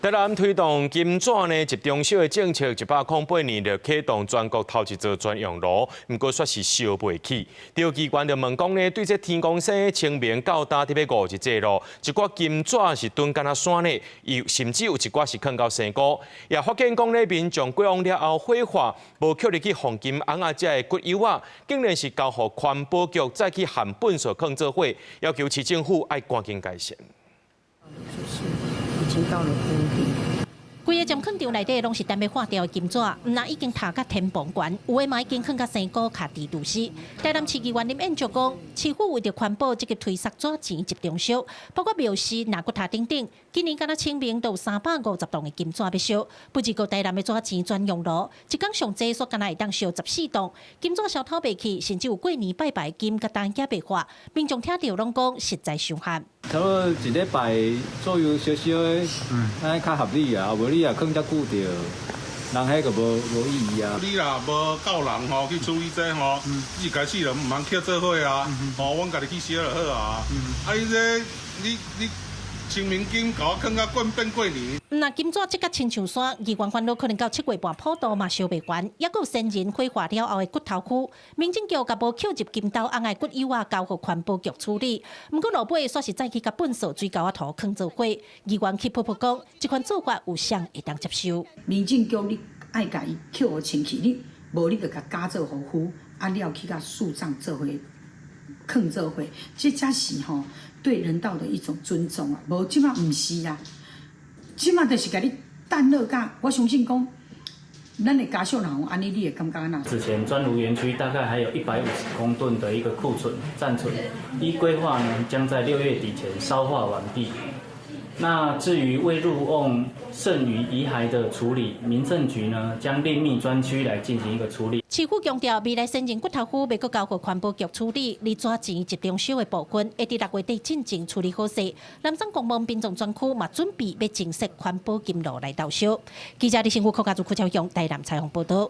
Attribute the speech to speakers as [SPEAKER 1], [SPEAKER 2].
[SPEAKER 1] 台南推动金纸呢集中烧的政策，108年就启动全国头一座专用炉，不过却是烧袂起。调机关就问讲呢，对这天公生清明到搭特别5日这路，一寡金纸是蹲干那山呢，甚至有一寡是放到山谷。也发现讲呢，民众过往了后火化，无扣入去黄金红啊，这骨油啊，竟然是交予环保局再去含粪扫放做伙，要求市政府爱赶紧改善。
[SPEAKER 2] 已经到了谷底。
[SPEAKER 3] 规个站坑场内底拢是单要化掉的金纸，毋但已经塔甲天棚悬，有诶嘛已经放甲山谷卡地土死。台南市议员林彦竹讲，市府为着环保，即个推塑纸钱集中烧，包括庙寺、拿骨塔等等。今年敢若清明都有350栋的金纸要烧，不止个台南的纸钱专用炉，一工上济所敢若会当烧14栋。金纸烧透袂起，甚至有过年拜拜金甲单也袂化，民众听到拢讲实在伤寒。
[SPEAKER 4] 差不多一礼拜左右烧烧的，安尼较合理啊，无你也放遮久着，人迄个无意义啊。
[SPEAKER 5] 你若无够人吼去处理这吼，一开始就唔通捡做伙啊，吼，阮家己去烧就好啊。啊，你清明金甲我放甲变过年。
[SPEAKER 3] 那金纸即个亲像山，议员烦恼可能到7月半普渡嘛烧袂完，也有先人火化了后的骨头区，民政局甲无扣入金刀红的骨油啊，交予环保局处理。不过落尾煞是再去甲粪扫水沟啊土坑做伙，议员去噗噗讲，这款做法有谁会当接受？
[SPEAKER 2] 民政局你爱甲伊扣互清气，你无你就甲加做护肤，啊了去甲树葬做伙。坑做伙，这才是吼对人道的一种尊重啊！无即马唔是啊，即马就是甲你淡落甲，我相信讲，咱的家属人安尼，你会感觉哪？
[SPEAKER 6] 此前专炉园区大概还有150公吨的一个库存暂存，依规划呢，将在6月底前烧化完毕。那至于未入瓮剩余遗骸的处理，民政局呢将另觅专区来进行一个处理。
[SPEAKER 3] 市府强调，未来先人骨头区要搁交予环保局处理，而纸钱集中烧的部分，会伫6月底进前处理好势。南山公墓殡葬专区嘛准备要正式环保金炉来倒烧。记者李新武、柯家族、柯超雄台南采访报道。